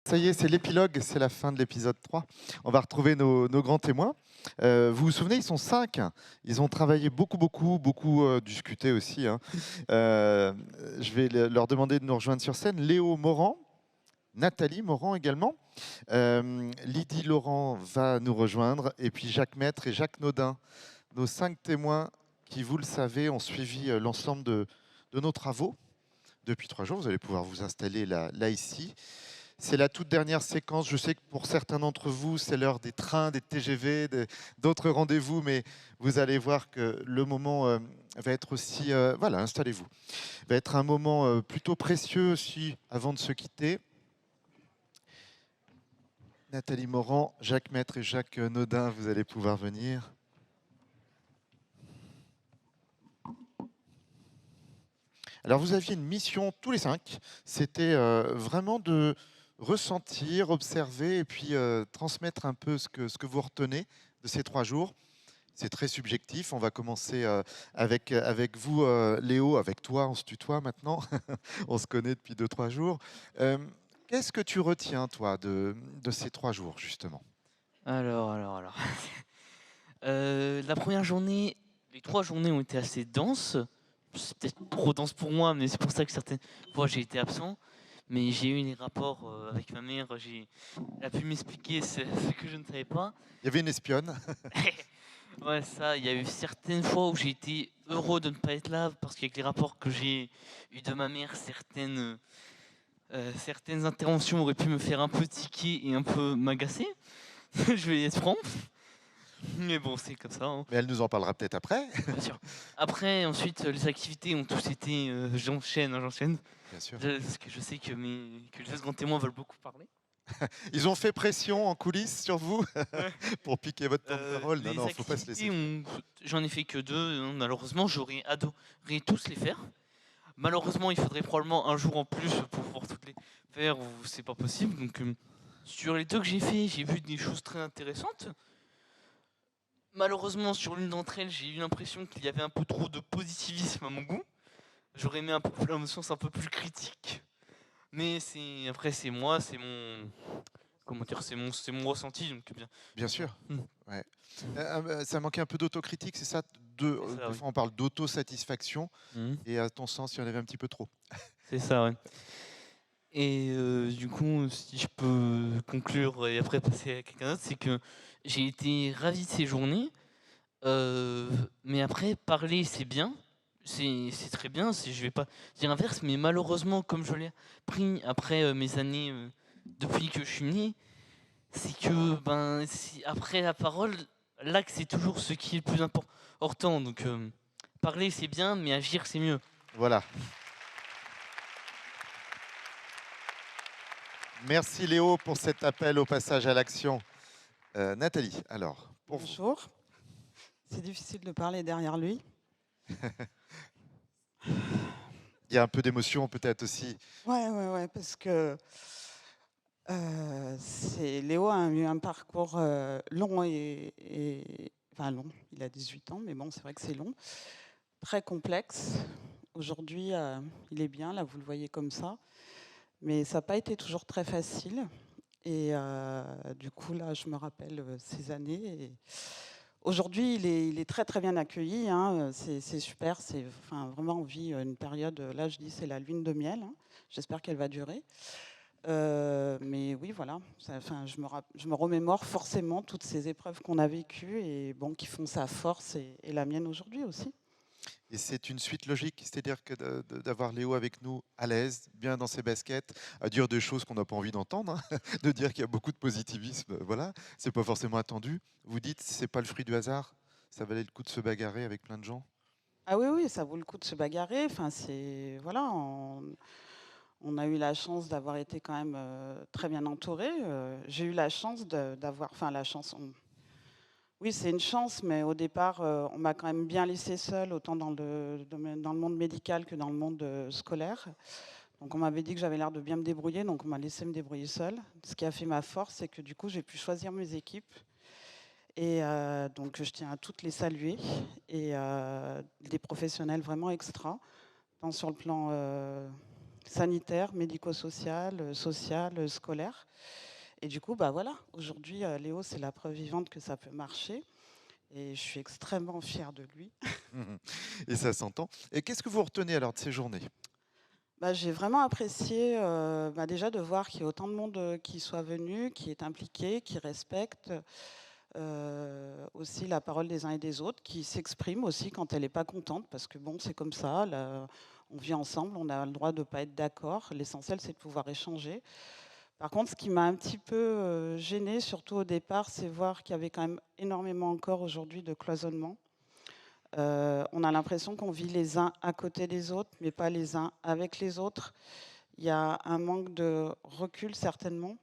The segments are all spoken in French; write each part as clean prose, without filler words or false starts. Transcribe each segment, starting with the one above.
Ça y est, c'est l'épilogue, c'est la fin de l'épisode 3. On va retrouver nos grands témoins. Vous vous souvenez, ils sont 5. Ils ont travaillé beaucoup discuté aussi, hein. Euh, je vais leur demander de nous rejoindre sur scène. Léo Morand, Nathalie Morand également. Lydie Laurent va nous rejoindre. Et puis Jacques Maître et Jacques Naudin, nos 5 témoins qui, vous le savez, ont suivi l'ensemble de nos travaux depuis 3 jours. Vous allez pouvoir vous installer là ici. C'est la toute dernière séquence. Je sais que pour certains d'entre vous, c'est l'heure des trains, des TGV, d'autres rendez-vous, mais vous allez voir que le moment va être aussi, voilà, installez-vous, va être un moment plutôt précieux aussi avant de se quitter. Nathalie Morand, Jacques Maître et Jacques Naudin, vous allez pouvoir venir. Alors vous aviez une mission tous les 5, c'était vraiment de ressentir, observer et puis transmettre un peu ce que vous retenez de ces 3 jours. C'est très subjectif. On va commencer avec vous, Léo, avec toi, on se tutoie maintenant. On se connaît depuis 2-3 jours. Euh, Qu'est-ce que tu retiens, toi, de ces 3 jours, justement? Alors. La première journée, les 3 journées ont été assez denses. C'est peut-être trop dense pour moi, mais c'est pour ça que certaines fois j'ai été absent. Mais j'ai eu des rapports avec ma mère, elle a pu m'expliquer ce que je ne savais pas. Il y avait une espionne. Ouais, ça, il y a eu certaines fois où j'ai été heureux de ne pas être là, parce qu'avec les rapports que j'ai eu de ma mère, certaines interventions auraient pu me faire un peu tiquer et un peu m'agacer. Je vais être franc. Mais bon, c'est comme ça, hein. Mais elle nous en parlera peut-être après. Bien sûr. Après, ensuite, les activités ont tous été. J'enchaîne. Bien sûr. Parce que je sais que les grands témoins veulent beaucoup parler. Ils ont fait pression en coulisses sur vous Ouais. pour piquer votre temps de parole. Non, Les non, faut pas se laisser activités, faire. j'en ai fait que 2, hein. Malheureusement, j'aurais adoré tous les faire. Malheureusement, il faudrait probablement un jour en plus pour pouvoir toutes les faire, ou c'est pas possible. Donc, sur les 2 que j'ai fait, j'ai vu des choses très intéressantes. Malheureusement, sur l'une d'entre elles, j'ai eu l'impression qu'il y avait un peu trop de positivisme à mon goût. J'aurais aimé un peu plus l'émotion, c'est un peu plus critique. Mais c'est moi, c'est mon comment dire, c'est mon ressenti, donc bien. Bien sûr. Hmm. Ouais. Ça manquait un peu d'autocritique, c'est ça C'est ça, Des oui. fois, on parle d'autosatisfaction. Mhm. Et à ton sens, il y en avait un petit peu trop. C'est ça, ouais. Et du coup, si je peux conclure et après passer à quelqu'un d'autre, c'est que j'ai été ravi de ces journées. Mais après, parler, c'est bien. C'est très bien. Je vais pas dire l'inverse, mais malheureusement, comme je l'ai appris après mes années depuis que je suis né, c'est que après la parole, l'acte c'est toujours ce qui est le plus important. Donc parler c'est bien, mais agir c'est mieux. Voilà. Merci Léo pour cet appel au passage à l'action. Nathalie, alors, pour vous. Bonjour. C'est difficile de parler derrière lui. Il y a un peu d'émotion peut-être aussi. Ouais, parce que Léo a eu un parcours long enfin long, il a 18 ans, mais bon, c'est vrai que c'est long, très complexe. Aujourd'hui, il est bien, là, vous le voyez comme ça, mais ça n'a pas été toujours très facile. Et du coup, là, je me rappelle ces années. Et aujourd'hui, il est très très bien accueilli, hein. C'est super. Enfin, vraiment, on vit une période. Là, je dis, c'est la lune de miel, hein. J'espère qu'elle va durer. Mais oui, voilà. Enfin, je me remémore forcément toutes ces épreuves qu'on a vécues et bon, qui font sa force et la mienne aujourd'hui aussi. Et c'est une suite logique, c'est-à-dire que d'avoir Léo avec nous à l'aise, bien dans ses baskets, à dire des choses qu'on n'a pas envie d'entendre, hein, de dire qu'il y a beaucoup de positivisme, voilà, c'est pas forcément attendu. Vous dites, c'est pas le fruit du hasard, ça valait le coup de se bagarrer avec plein de gens. Ah oui, oui, ça vaut le coup de se bagarrer. Enfin, c'est voilà. On a eu la chance d'avoir été quand même très bien entourés. J'ai eu la chance d'avoir, enfin la chance. Oui, c'est une chance, mais au départ, on m'a quand même bien laissé seule, autant dans le monde médical que dans le monde scolaire. Donc on m'avait dit que j'avais l'air de bien me débrouiller, donc on m'a laissé me débrouiller seule. Ce qui a fait ma force, c'est que du coup, j'ai pu choisir mes équipes. Et donc je tiens à toutes les saluer. Et des professionnels vraiment extra, tant sur le plan sanitaire, médico-social, social, scolaire. Et du coup, bah voilà, aujourd'hui, Léo, c'est la preuve vivante que ça peut marcher. Et je suis extrêmement fière de lui. Et ça s'entend. Et qu'est-ce que vous retenez alors de ces journées? Bah, j'ai vraiment apprécié déjà de voir qu'il y a autant de monde qui soit venu, qui est impliqué, qui respecte aussi la parole des uns et des autres, qui s'exprime aussi quand elle n'est pas contente, parce que bon, c'est comme ça, là, on vit ensemble, on a le droit de ne pas être d'accord. L'essentiel, c'est de pouvoir échanger. Par contre, ce qui m'a un petit peu gênée, surtout au départ, c'est voir qu'il y avait quand même énormément encore aujourd'hui de cloisonnement. On a l'impression qu'on vit les uns à côté des autres, mais pas les uns avec les autres. Il y a un manque de recul, certainement.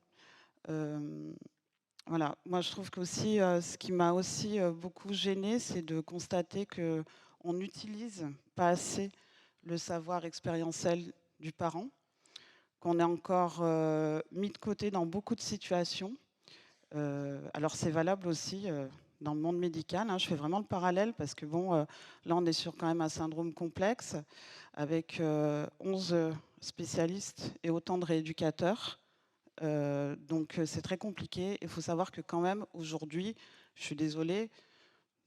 Voilà. Moi, je trouve qu'aussi, ce qui m'a aussi beaucoup gênée, c'est de constater qu'on n'utilise pas assez le savoir expérientiel du parent, qu'on est encore mis de côté dans beaucoup de situations. Alors, c'est valable aussi dans le monde médical, hein. Je fais vraiment le parallèle parce que, bon, là, on est sur quand même un syndrome complexe avec 11 spécialistes et autant de rééducateurs. Donc, c'est très compliqué. Il faut savoir que quand même, aujourd'hui, je suis désolée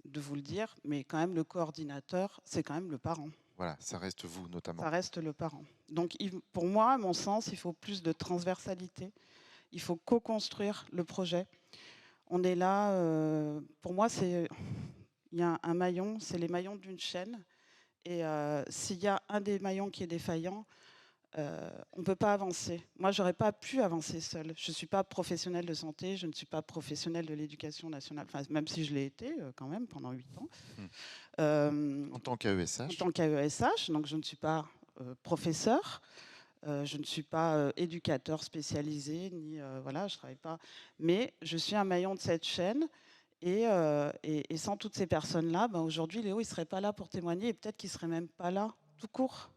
de vous le dire, mais quand même, le coordinateur, c'est quand même le parent. Voilà, ça reste vous notamment. Ça reste le parent. Donc, pour moi, à mon sens, il faut plus de transversalité. Il faut co-construire le projet. On est là, pour moi, il y a un maillon, c'est les maillons d'une chaîne. Et s'il y a un des maillons qui est défaillant, on ne peut pas avancer. Moi, je n'aurais pas pu avancer seule. Je ne suis pas professionnelle de santé, je ne suis pas professionnelle de l'éducation nationale, enfin, même si je l'ai été quand même pendant 8 ans. En tant qu'AESH. En tant qu'AESH, donc je ne suis pas professeur. Je ne suis pas éducateur spécialisé, ni voilà, je travaille pas. Mais je suis un maillon de cette chaîne. Et sans toutes ces personnes-là, ben aujourd'hui, Léo, il serait pas là pour témoigner et peut-être qu'il serait même pas là, tout court.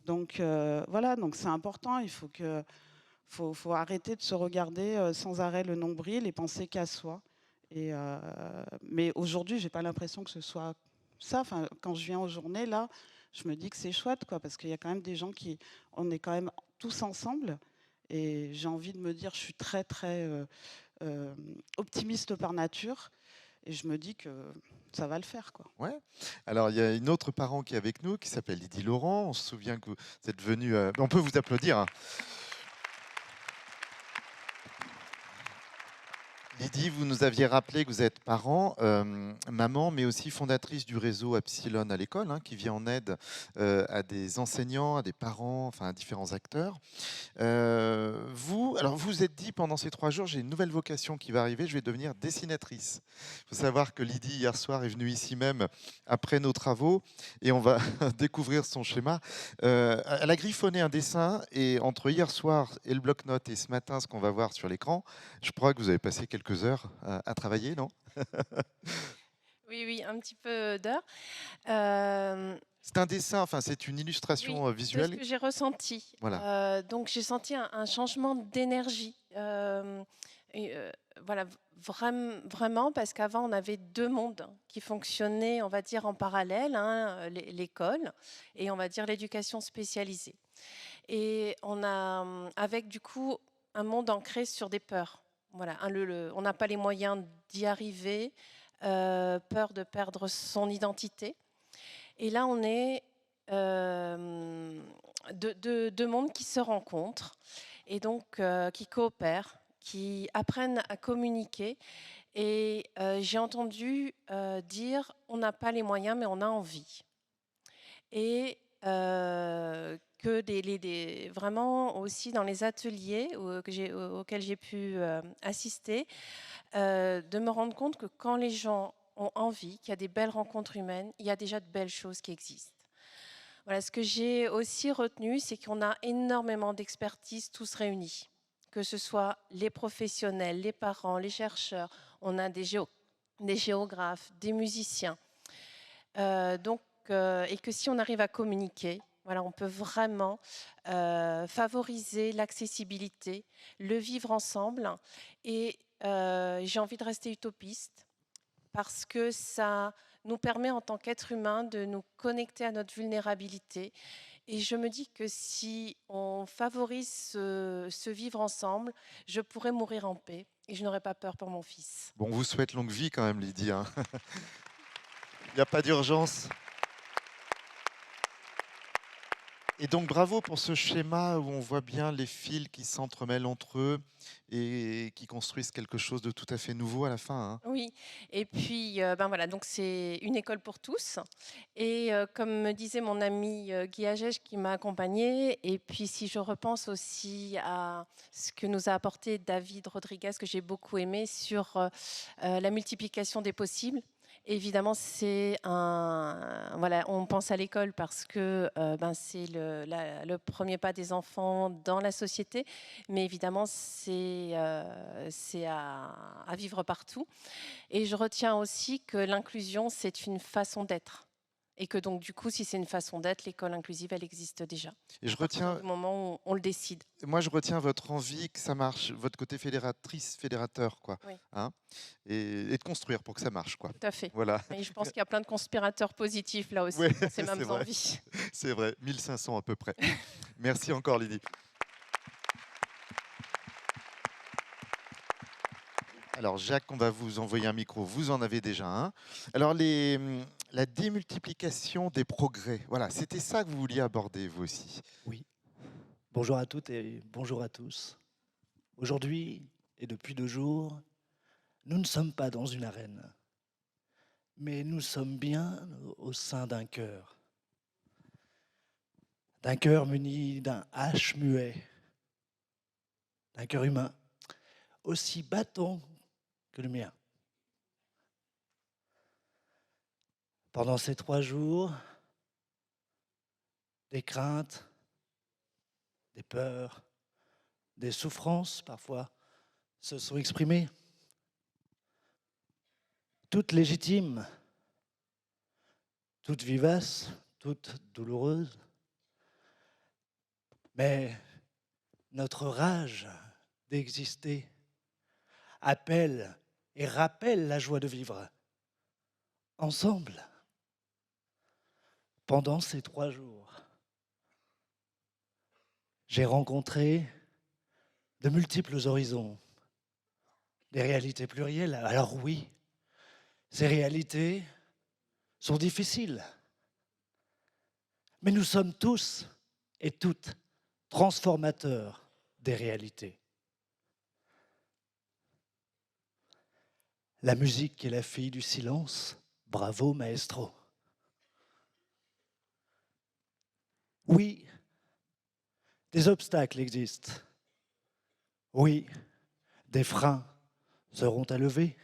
Donc voilà, donc c'est important. Il faut arrêter de se regarder sans arrêt le nombril et penser qu'à soi. Mais aujourd'hui, j'ai pas l'impression que ce soit ça. Enfin, quand je viens aux journées là, je me dis que c'est chouette, quoi, parce qu'il y a quand même des gens on est quand même tous ensemble. Et j'ai envie de me dire, je suis très très optimiste par nature, et je me dis que ça va le faire, quoi. Ouais. Alors, il y a une autre parent qui est avec nous, qui s'appelle Lydie Laurent. On se souvient que vous êtes venue. On peut vous applaudir, hein. Lydie, vous nous aviez rappelé que vous êtes parent, maman, mais aussi fondatrice du réseau Epsilon à l'école, hein, qui vient en aide à des enseignants, à des parents, enfin à différents acteurs. Alors vous êtes dit pendant ces 3 jours, j'ai une nouvelle vocation qui va arriver, je vais devenir dessinatrice. Il faut savoir que Lydie, hier soir, est venue ici même après nos travaux et on va découvrir son schéma. Elle a griffonné un dessin et entre hier soir et le bloc-notes et ce matin, ce qu'on va voir sur l'écran, je crois que vous avez passé quelques heures à travailler, non? Oui, oui, un petit peu d'heures. C'est un dessin, enfin c'est une illustration Oui, c'est ce visuelle. que j'ai ressenti. Voilà. Donc j'ai senti un changement d'énergie. Voilà, vraiment, parce qu'avant on avait 2 mondes qui fonctionnaient, on va dire, en parallèle, hein, l'école et on va dire l'éducation spécialisée. Et on a, avec du coup, un monde ancré sur des peurs. Voilà, on n'a pas les moyens d'y arriver, peur de perdre son identité. Et là, on est deux mondes qui se rencontrent et donc qui coopèrent, qui apprennent à communiquer. Et j'ai entendu dire on n'a pas les moyens, mais on a envie. Et que vraiment aussi dans les ateliers auxquels j'ai pu assister, de me rendre compte que quand les gens ont envie, qu'il y a des belles rencontres humaines, il y a déjà de belles choses qui existent. Voilà, ce que j'ai aussi retenu, c'est qu'on a énormément d'expertise tous réunis, que ce soit les professionnels, les parents, les chercheurs, on a des géographes, des musiciens. Et que si on arrive à communiquer, voilà, on peut vraiment favoriser l'accessibilité, le vivre ensemble. Et j'ai envie de rester utopiste parce que ça nous permet en tant qu'être humain de nous connecter à notre vulnérabilité Et je me dis que si on favorise ce vivre ensemble, je pourrais mourir en paix et je n'aurais pas peur pour mon fils. Bon, on vous souhaite longue vie quand même, Lydie, hein. Il n'y a pas d'urgence. Et donc bravo pour ce schéma où on voit bien les fils qui s'entremêlent entre eux et qui construisent quelque chose de tout à fait nouveau à la fin, hein. Oui, et puis ben voilà, donc c'est une école pour tous. Et comme me disait mon ami Guy Agege qui m'a accompagnée, et puis si je repense aussi à ce que nous a apporté David Rodriguez, que j'ai beaucoup aimé, sur la multiplication des possibles. Évidemment, c'est un. Voilà, on pense à l'école parce que ben, c'est le premier pas des enfants dans la société, mais évidemment, c'est à vivre partout. Et je retiens aussi que l'inclusion, c'est une façon d'être. Et que donc, du coup, si c'est une façon d'être, l'école inclusive, elle existe déjà. Et je À partir retiens, du moment où on le décide. moi je retiens votre envie que ça marche, votre côté fédératrice, fédérateur, quoi, Oui. hein, et de construire pour que ça marche, quoi. Tout à fait. Voilà, Et je pense qu'il y a plein de conspirateurs positifs là aussi, ouais, dans ces c'est mêmes vrai, envies. c'est vrai, 1500 à peu près. Merci encore, Lydie. Alors Jacques, on va vous envoyer un micro, vous en avez déjà un. Alors la démultiplication des progrès, voilà, c'était ça que vous vouliez aborder vous aussi. Oui. Bonjour à toutes et bonjour à tous. Aujourd'hui et depuis 2 jours, nous ne sommes pas dans une arène, mais nous sommes bien au sein d'un cœur. D'un cœur muni d'un H muet, d'un cœur humain, aussi battant que le mien. Pendant ces 3 jours, des craintes, des peurs, des souffrances parfois se sont exprimées, toutes légitimes, toutes vivaces, toutes douloureuses. Mais notre rage d'exister appelle et rappelle la joie de vivre ensemble pendant ces 3 jours. J'ai rencontré de multiples horizons, des réalités plurielles. Alors oui, ces réalités sont difficiles, mais nous sommes tous et toutes transformateurs des réalités. La musique est la fille du silence. Bravo, maestro. Oui, des obstacles existent. Oui, des freins seront à lever.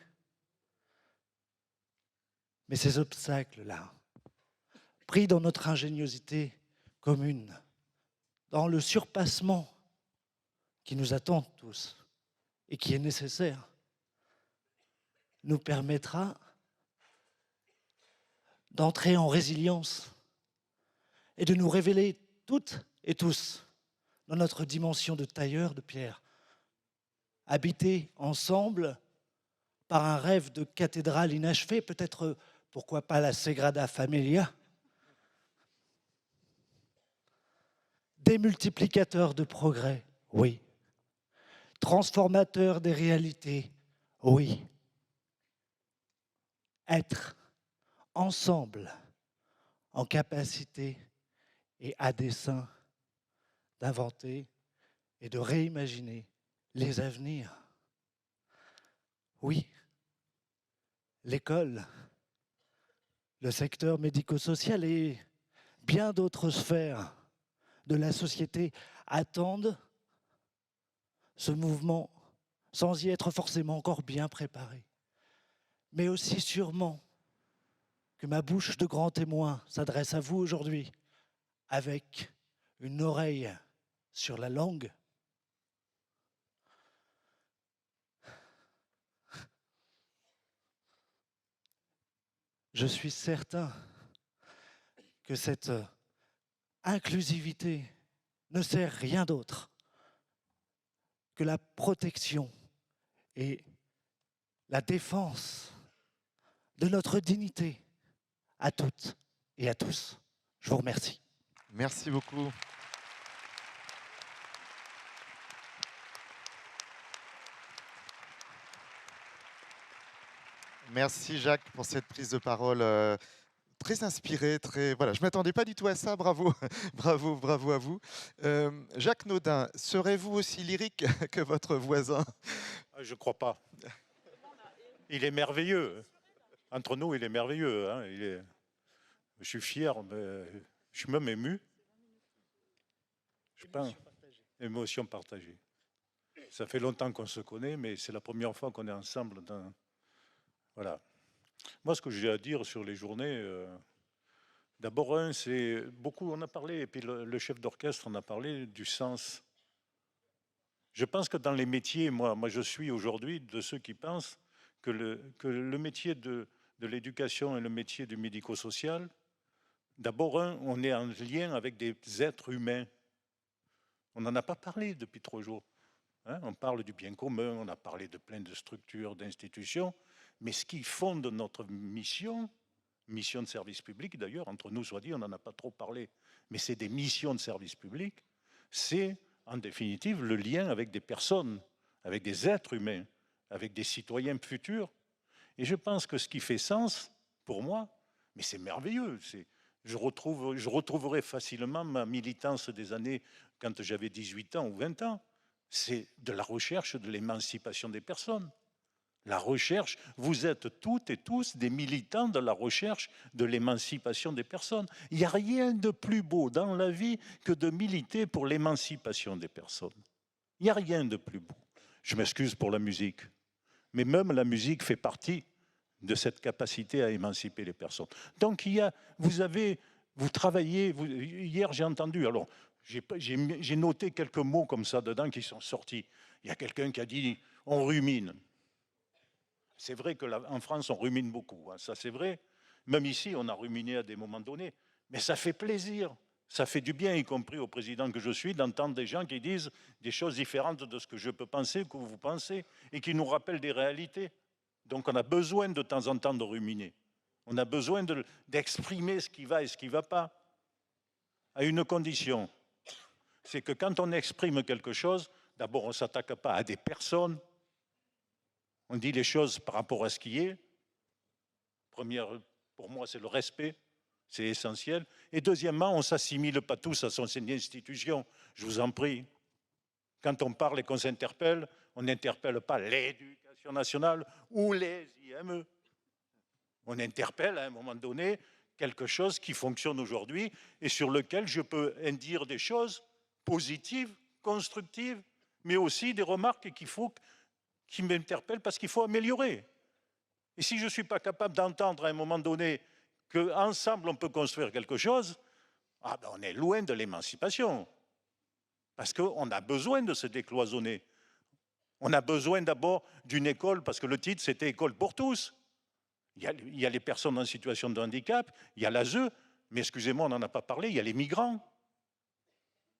Mais ces obstacles-là, pris dans notre ingéniosité commune, dans le surpassement qui nous attend tous et qui est nécessaire, nous permettra d'entrer en résilience et de nous révéler toutes et tous dans notre dimension de tailleur de pierre, habités ensemble par un rêve de cathédrale inachevée, peut-être, pourquoi pas la Sagrada Familia, démultiplicateur de progrès, oui, transformateur des réalités, oui, être ensemble en capacité et à dessein d'inventer et de réimaginer les avenirs. Oui, l'école, le secteur médico-social et bien d'autres sphères de la société attendent ce mouvement sans y être forcément encore bien préparés. Mais aussi sûrement que ma bouche de grand témoin s'adresse à vous aujourd'hui avec une oreille sur la langue. Je suis certain que cette inclusivité ne sert rien d'autre que la protection et la défense de notre dignité à toutes et à tous. Je vous remercie. Merci beaucoup. Merci Jacques pour cette prise de parole très inspirée, très voilà. Je m'attendais pas du tout à ça. Bravo, bravo à vous. Jacques Naudin, serez-vous aussi lyrique que votre voisin? Je crois pas. Il est merveilleux. Entre nous, il est merveilleux. Hein. Je suis fier, mais je suis même ému. Je pense. Émotion partagée. Ça fait longtemps qu'on se connaît, mais c'est la première fois qu'on est ensemble. Voilà. Moi, ce que j'ai à dire sur les journées, d'abord, c'est beaucoup, on a parlé, et puis le chef d'orchestre en a parlé, du sens. Je pense que dans les métiers, moi je suis aujourd'hui de ceux qui pensent que le métier de l'éducation et le métier du médico-social, d'abord, on est en lien avec des êtres humains. On n'en a pas parlé depuis 3 jours. Hein, on parle du bien commun, on a parlé de plein de structures, d'institutions, mais ce qui fonde notre mission de service public d'ailleurs, entre nous soit dit, on n'en a pas trop parlé, mais c'est des missions de service public, c'est en définitive le lien avec des personnes, avec des êtres humains, avec des citoyens futurs. Et je pense que ce qui fait sens, pour moi, mais c'est merveilleux, je retrouverai facilement ma militance des années quand j'avais 18 ans ou 20 ans, c'est de la recherche de l'émancipation des personnes. La recherche, vous êtes toutes et tous des militants de la recherche de l'émancipation des personnes. Il n'y a rien de plus beau dans la vie que de militer pour l'émancipation des personnes. Il n'y a rien de plus beau. Je m'excuse pour la musique, mais même la musique fait partie de cette capacité à émanciper les personnes. Donc vous travaillez, hier j'ai entendu, alors j'ai noté quelques mots comme ça dedans qui sont sortis. Il y a quelqu'un qui a dit « on rumine ». C'est vrai qu'en France, on rumine beaucoup, hein, ça c'est vrai. Même ici, on a ruminé à des moments donnés. Mais ça fait plaisir, ça fait du bien, y compris au président que je suis, d'entendre des gens qui disent des choses différentes de ce que je peux penser, que vous pensez, et qui nous rappellent des réalités. Donc on a besoin de temps en temps de ruminer. On a besoin d'exprimer ce qui va et ce qui ne va pas. À une condition, c'est que quand on exprime quelque chose, d'abord on ne s'attaque pas à des personnes, on dit les choses par rapport à ce qui est. Première, pour moi, c'est le respect, c'est essentiel. Et deuxièmement, on ne s'assimile pas tous à son institution, je vous en prie. Quand on parle et qu'on s'interpelle, on n'interpelle pas l'éducation nationale ou les IME. On interpelle à un moment donné quelque chose qui fonctionne aujourd'hui et sur lequel je peux dire des choses positives, constructives, mais aussi des remarques qui m'interpellent parce qu'il faut améliorer. Et si je ne suis pas capable d'entendre à un moment donné qu'ensemble on peut construire quelque chose, on est loin de l'émancipation. Parce qu'on a besoin de se décloisonner. On a besoin d'abord d'une école, parce que le titre c'était « École pour tous ». Il y a les personnes en situation de handicap, il y a l'ASE, mais excusez-moi, on n'en a pas parlé, il y a les migrants.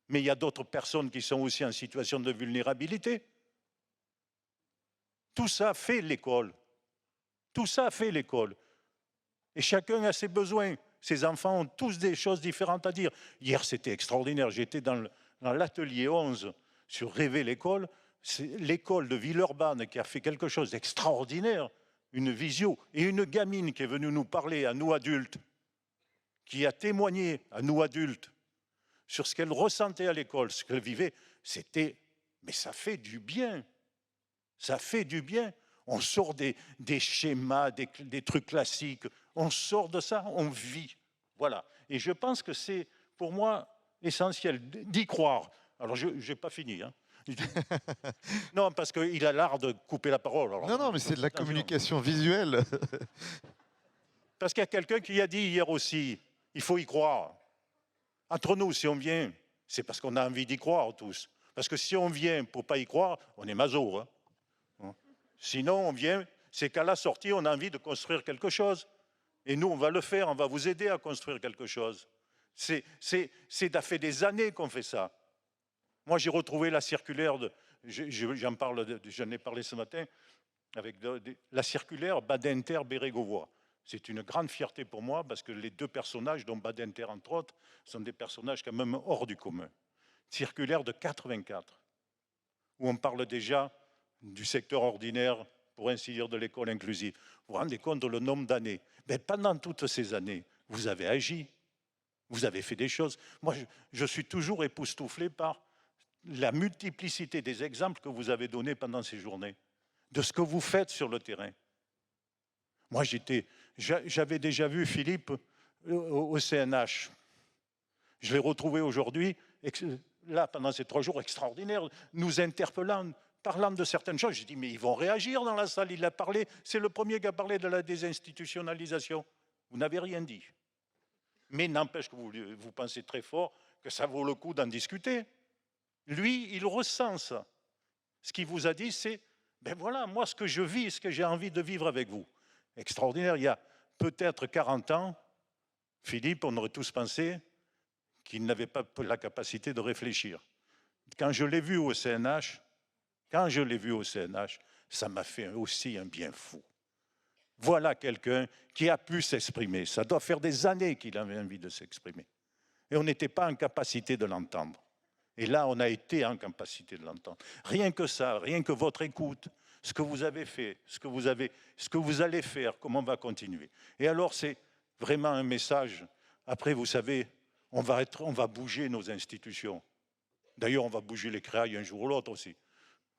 Mais il y a d'autres personnes qui sont aussi en situation de vulnérabilité. Tout ça fait l'école. Tout ça fait l'école. Et chacun a ses besoins. Ces enfants ont tous des choses différentes à dire. Hier, c'était extraordinaire. J'étais dans l'atelier 11 sur Rêver l'école. C'est l'école de Villeurbanne qui a fait quelque chose d'extraordinaire. Une visio. Et une gamine qui est venue nous parler, à nous adultes, qui a témoigné à nous adultes sur ce qu'elle ressentait à l'école, ce qu'elle vivait. Mais ça fait du bien. Ça fait du bien. On sort des schémas, des trucs classiques. On sort de ça, on vit. Voilà. Et je pense que c'est, pour moi, essentiel d'y croire. Alors, je n'ai pas fini. Hein. Non, parce qu'il a l'art de couper la parole. Alors, non, mais c'est de la communication visuelle. Parce qu'il y a quelqu'un qui a dit hier aussi, il faut y croire. Entre nous, si on vient, c'est parce qu'on a envie d'y croire tous. Parce que si on vient pour ne pas y croire, on est maso. Hein. Sinon, on vient, c'est qu'à la sortie, on a envie de construire quelque chose. Et nous, on va le faire, on va vous aider à construire quelque chose. Ça fait des années qu'on fait ça. Moi, j'ai retrouvé la circulaire, j'en ai parlé ce matin, avec la circulaire Badinter-Bérégovoy. C'est une grande fierté pour moi parce que les deux personnages, dont Badinter entre autres, sont des personnages quand même hors du commun. Circulaire de 84, où on parle déjà du secteur ordinaire, pour ainsi dire, de l'école inclusive. Vous vous rendez compte de le nombre d'années? Pendant toutes ces années, vous avez agi, vous avez fait des choses. Moi, je suis toujours époustouflé par la multiplicité des exemples que vous avez donnés pendant ces journées, de ce que vous faites sur le terrain. Moi, j'avais déjà vu Philippe au CNH. Je l'ai retrouvé aujourd'hui, là, pendant ces 3 jours extraordinaires, nous interpellant, parlant de certaines choses. J'ai dit, mais ils vont réagir dans la salle. Il a parlé, c'est le premier qui a parlé de la désinstitutionnalisation. Vous n'avez rien dit. Mais n'empêche que vous pensez très fort que ça vaut le coup d'en discuter. Lui, il ressent ça. Ce qu'il vous a dit, c'est, ben voilà, moi, ce que je vis, ce que j'ai envie de vivre avec vous. Extraordinaire. Il y a peut-être 40 ans, Philippe, on aurait tous pensé qu'il n'avait pas la capacité de réfléchir. Quand je l'ai vu au CNH, ça m'a fait aussi un bien fou. Voilà quelqu'un qui a pu s'exprimer. Ça doit faire des années qu'il avait envie de s'exprimer. Et on n'était pas en capacité de l'entendre. Et là, on a été en capacité de l'entendre. Rien que ça, rien que votre écoute, ce que vous avez fait, ce que vous allez faire, comment on va continuer. Et alors, c'est vraiment un message. Après, vous savez, on va bouger nos institutions. D'ailleurs, on va bouger les créailles un jour ou l'autre aussi.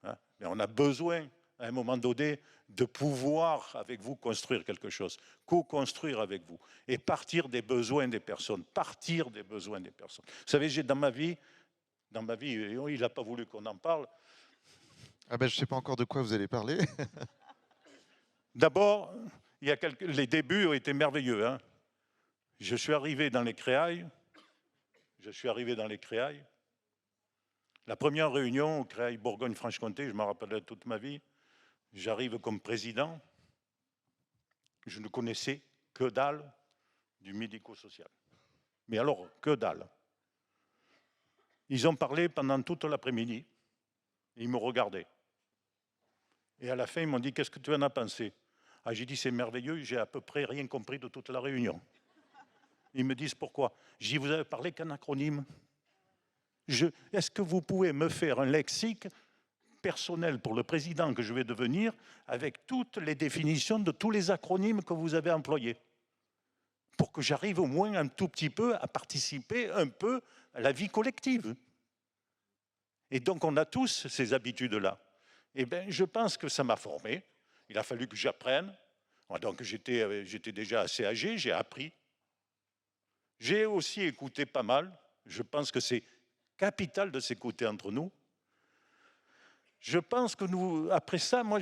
Hein? Mais on a besoin, à un moment donné, de pouvoir, avec vous, construire quelque chose, co-construire avec vous, et partir des besoins des personnes, Vous savez, j'ai dans ma vie, il n'a pas voulu qu'on en parle. Ah ben, je ne sais pas encore de quoi vous allez parler. D'abord, les débuts ont été merveilleux. Hein. Je suis arrivé dans les créailles. La première réunion aux créailles Bourgogne-Franche-Comté, je m'en rappellerai toute ma vie. J'arrive comme président. Je ne connaissais que dalle du médico-social. Mais alors, que dalle. Ils ont parlé pendant toute l'après-midi. Ils me regardaient. Et à la fin, ils m'ont dit, qu'est-ce que tu en as pensé? Ah, j'ai dit, c'est merveilleux, j'ai à peu près rien compris de toute la réunion. Ils me disent, pourquoi? J'ai dit, vous avez parlé qu'un acronyme. Est-ce que vous pouvez me faire un lexique personnel pour le président que je vais devenir avec toutes les définitions de tous les acronymes que vous avez employés? Pour que j'arrive au moins un tout petit peu à participer un peu à la vie collective. Et donc, on a tous ces habitudes-là. Eh bien, je pense que ça m'a formé. Il a fallu que j'apprenne. Donc, j'étais déjà assez âgé, j'ai appris. J'ai aussi écouté pas mal. Je pense que c'est capital de s'écouter entre nous. Je pense que après ça, moi,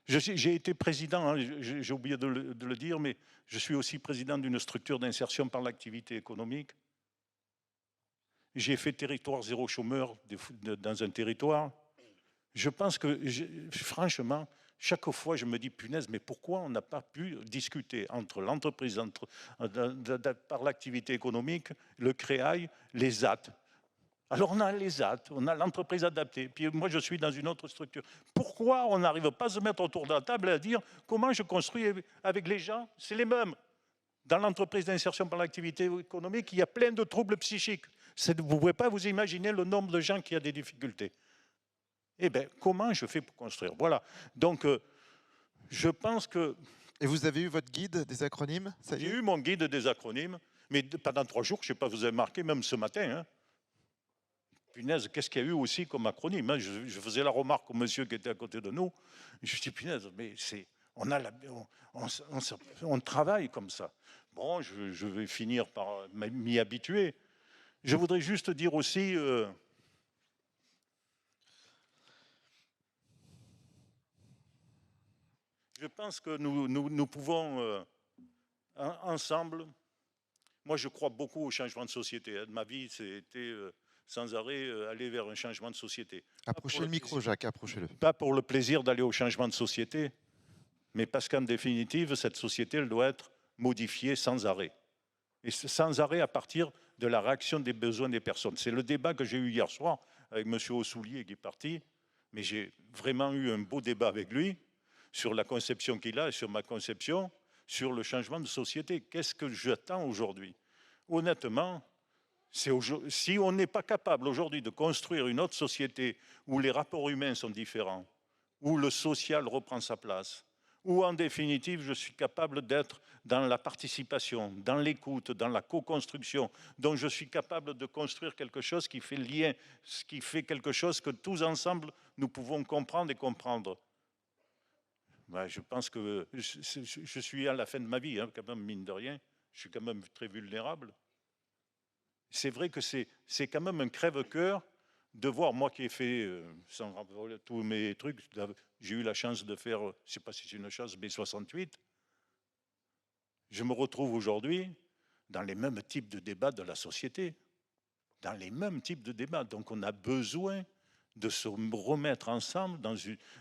j'ai été président, hein, j'ai oublié de le dire, mais je suis aussi président d'une structure d'insertion par l'activité économique. J'ai fait territoire zéro chômeur dans un territoire. Je pense que, franchement, chaque fois, je me dis, punaise, mais pourquoi on n'a pas pu discuter entre l'entreprise, par l'activité économique, le créail, les ZAT? Alors on a les ZAT, on a l'entreprise adaptée, puis moi je suis dans une autre structure. Pourquoi on n'arrive pas à se mettre autour de la table et à dire comment je construis avec les gens? C'est les mêmes. Dans l'entreprise d'insertion par l'activité économique, il y a plein de troubles psychiques. Vous ne pouvez pas vous imaginer le nombre de gens qui ont des difficultés. Eh bien, comment je fais pour construire? Voilà. Donc, je pense que... Et vous avez eu votre guide des acronymes? J'ai eu mon guide des acronymes, mais pendant 3 jours, je ne sais pas, vous avez marqué, même ce matin, hein. Punaise, qu'est-ce qu'il y a eu aussi comme acronyme, hein? Je faisais la remarque au monsieur qui était à côté de nous. Je me dis, punaise, mais on travaille comme ça. Bon, je vais finir par m'y habituer. Je voudrais juste dire aussi... je pense que nous pouvons, ensemble... Moi, je crois beaucoup au changement de société. Ma vie, c'était sans arrêt aller vers un changement de société. Approchez le micro, Jacques, approchez-le. Pas pour le plaisir d'aller au changement de société, mais parce qu'en définitive, cette société, elle doit être modifiée sans arrêt. Et sans arrêt à partir de la réaction des besoins des personnes. C'est le débat que j'ai eu hier soir avec M. Ossoulier qui est parti, mais j'ai vraiment eu un beau débat avec lui. sur la conception qu'il a et sur ma conception, sur le changement de société. Qu'est-ce que j'attends aujourd'hui? Honnêtement, si on n'est pas capable aujourd'hui de construire une autre société où les rapports humains sont différents, où le social reprend sa place, où en définitive je suis capable d'être dans la participation, dans l'écoute, dans la co-construction, dont je suis capable de construire quelque chose qui fait lien, qui fait quelque chose que tous ensemble nous pouvons comprendre et comprendre. Ben, je pense que je suis à la fin de ma vie, hein, quand même, mine de rien, je suis quand même très vulnérable. C'est vrai que c'est quand même un crève-cœur de voir, moi qui ai fait, sans rappeler tous mes trucs, j'ai eu la chance de faire, je ne sais pas si c'est une chance, B68, je me retrouve aujourd'hui dans les mêmes types de débats de la société, dans les mêmes types de débats. Donc on a besoin de se remettre ensemble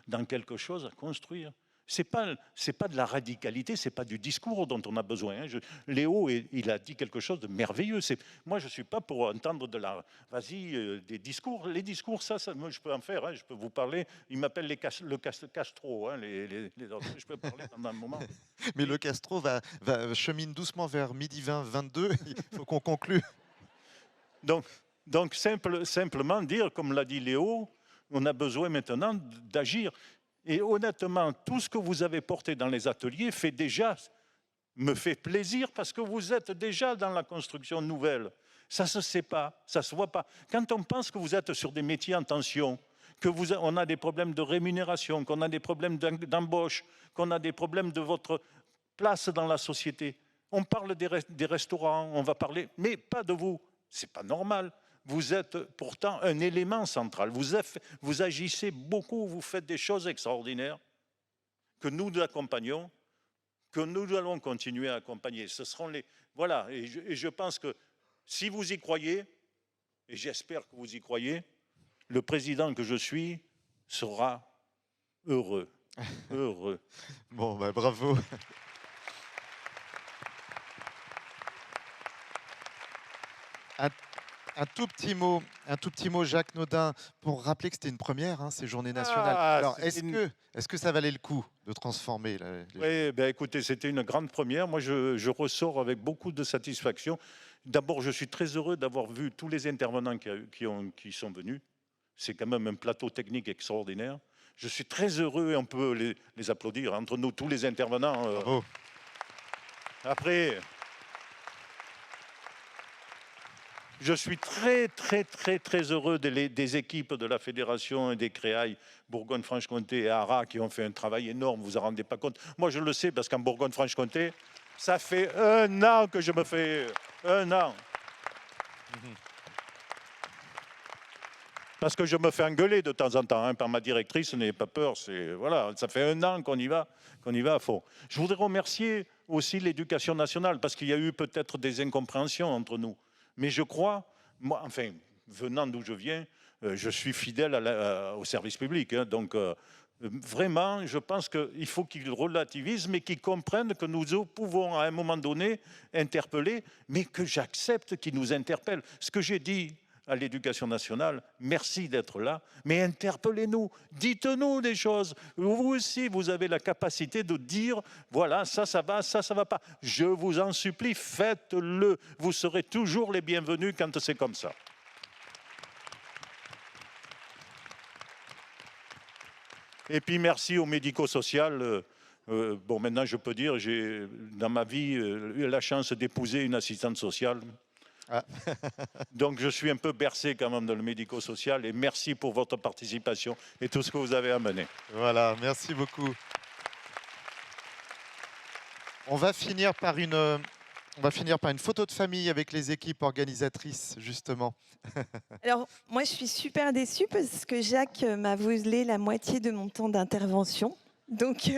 dans quelque chose à construire. C'est pas de la radicalité, c'est pas du discours dont on a besoin. Hein. Léo, il a dit quelque chose de merveilleux. Moi, je ne suis pas pour entendre des discours. Les discours, ça moi, je peux en faire. Hein. Je peux vous parler. Ils m'appellent le Castro. Hein, les autres. Je peux parler pendant un moment. Mais le Castro chemine doucement vers midi 20, 22. Il faut qu'on conclue. Donc simplement dire, comme l'a dit Léo, on a besoin maintenant d'agir. Et honnêtement, tout ce que vous avez porté dans les ateliers me fait plaisir parce que vous êtes déjà dans la construction nouvelle. Ça ne se sait pas, ça ne se voit pas. Quand on pense que vous êtes sur des métiers en tension, qu'on a des problèmes de rémunération, qu'on a des problèmes d'embauche, qu'on a des problèmes de votre place dans la société, on parle des restaurants, on va parler, mais pas de vous. Ce n'est pas normal. Vous êtes pourtant un élément central. Vous agissez beaucoup, vous faites des choses extraordinaires que nous accompagnons, que nous allons continuer à accompagner. Ce seront voilà, et je pense que si vous y croyez, et j'espère que vous y croyez, le président que je suis sera heureux. Heureux. Bon, bah, bravo. Un tout petit mot, Jacques Naudin, pour rappeler que c'était une première, hein, ces journées nationales. Alors, est-ce que ça valait le coup de transformer Oui, ben, écoutez, c'était une grande première. Moi, je ressors avec beaucoup de satisfaction. D'abord, je suis très heureux d'avoir vu tous les intervenants qui sont venus. C'est quand même un plateau technique extraordinaire. Je suis très heureux, et on peut les applaudir, entre nous, tous les intervenants. Bravo. Après... Je suis très, très, très, très heureux des équipes de la Fédération et des Créailles Bourgogne-Franche-Comté et Arras qui ont fait un travail énorme, vous ne vous en rendez pas compte. Moi, je le sais parce qu'en Bourgogne-Franche-Comté, ça fait 1 an que je me fais... 1 an. Parce que je me fais engueuler de temps en temps hein, par ma directrice, n'ayez pas peur, voilà, ça fait 1 an qu'on y va à fond. Je voudrais remercier aussi l'Éducation nationale parce qu'il y a eu peut-être des incompréhensions entre nous. Mais je crois, moi, enfin, venant d'où je viens, je suis fidèle au service public. Hein, donc, vraiment, je pense qu'il faut qu'ils relativisent, mais qu'ils comprennent que nous pouvons, à un moment donné, interpeller, mais que j'accepte qu'ils nous interpellent. Ce que j'ai dit à l'Éducation nationale, merci d'être là, mais interpellez-nous, dites-nous des choses. Vous aussi, vous avez la capacité de dire, voilà, ça va pas. Je vous en supplie, faites-le. Vous serez toujours les bienvenus quand c'est comme ça. Et puis merci au médico-social. Bon, maintenant, je peux dire, j'ai, dans ma vie, eu la chance d'épouser une assistante sociale. Ah. Donc je suis un peu bercé quand même dans le médico-social et merci pour votre participation et tout ce que vous avez amené. Voilà, merci beaucoup. On va finir par une photo de famille avec les équipes organisatrices, justement. Alors, moi, je suis super déçue parce que Jacques m'a volé la moitié de mon temps d'intervention. Donc,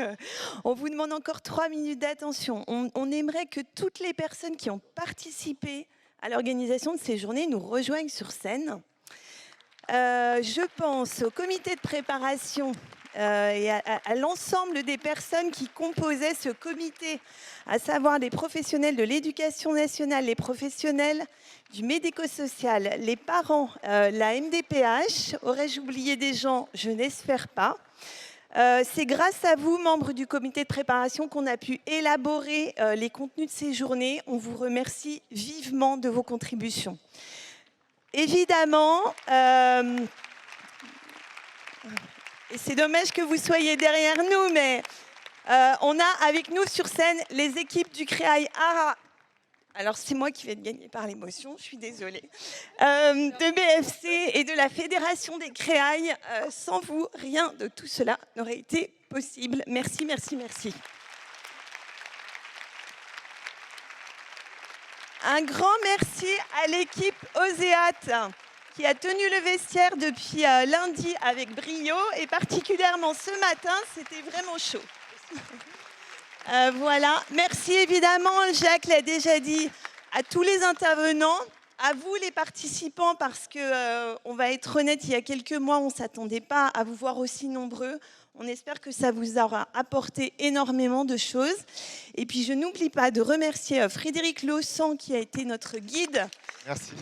on vous demande encore 3 minutes d'attention. On aimerait que toutes les personnes qui ont participé à l'organisation de ces journées nous rejoignent sur scène. Je pense au comité de préparation et à l'ensemble des personnes qui composaient ce comité, à savoir les professionnels de l'éducation nationale, les professionnels du médico-social, les parents, la MDPH. Aurais-je oublié des gens? Je n'espère pas. C'est grâce à vous, membres du comité de préparation, qu'on a pu élaborer les contenus de ces journées. On vous remercie vivement de vos contributions. Évidemment, et c'est dommage que vous soyez derrière nous, mais on a avec nous sur scène les équipes du CREAI ARA. Alors, c'est moi qui vais être gagnée par l'émotion, je suis désolée. De BFC et de la Fédération des CREAI. Sans vous, rien de tout cela n'aurait été possible. Merci, merci, merci. Un grand merci à l'équipe Oséat qui a tenu le vestiaire depuis lundi avec brio et particulièrement ce matin, c'était vraiment chaud. Voilà, merci évidemment, Jacques l'a déjà dit, à tous les intervenants, à vous les participants, parce que on va être honnête, il y a quelques mois, on ne s'attendait pas à vous voir aussi nombreux. On espère que ça vous aura apporté énormément de choses. Et puis je n'oublie pas de remercier Frédéric Laussan qui a été notre guide. Merci.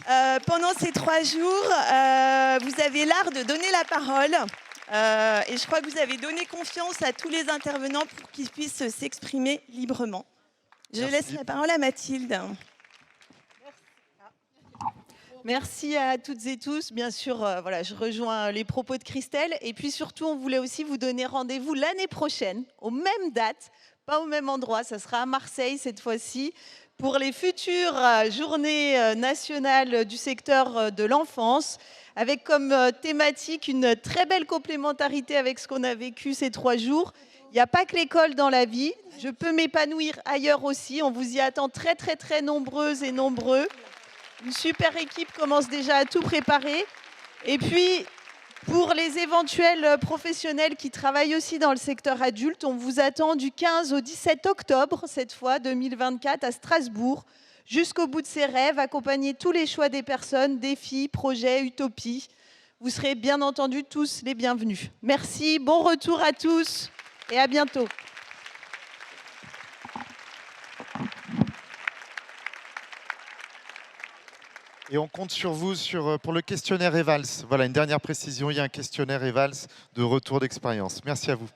Pendant ces 3 jours. Vous avez l'art de donner la parole. Et je crois que vous avez donné confiance à tous les intervenants pour qu'ils puissent s'exprimer librement. Je laisse la parole à Mathilde. Merci à toutes et tous. Bien sûr, voilà, je rejoins les propos de Christelle. Et puis surtout, on voulait aussi vous donner rendez-vous l'année prochaine, aux mêmes dates, pas au même endroit. Ça sera à Marseille cette fois-ci, pour les futures journées nationales du secteur de l'enfance, avec comme thématique une très belle complémentarité avec ce qu'on a vécu ces 3 jours. Il n'y a pas que l'école dans la vie. Je peux m'épanouir ailleurs aussi. On vous y attend très, très, très nombreuses et nombreux. Une super équipe commence déjà à tout préparer. Et puis, pour les éventuels professionnels qui travaillent aussi dans le secteur adulte, on vous attend du 15 au 17 octobre, cette fois, 2024, à Strasbourg, jusqu'au bout de ses rêves, accompagner tous les choix des personnes, défis, projets, utopies. Vous serez bien entendu tous les bienvenus. Merci, bon retour à tous et à bientôt. Et on compte sur vous pour le questionnaire EVALS. Voilà, une dernière précision, il y a un questionnaire EVALS de retour d'expérience. Merci à vous.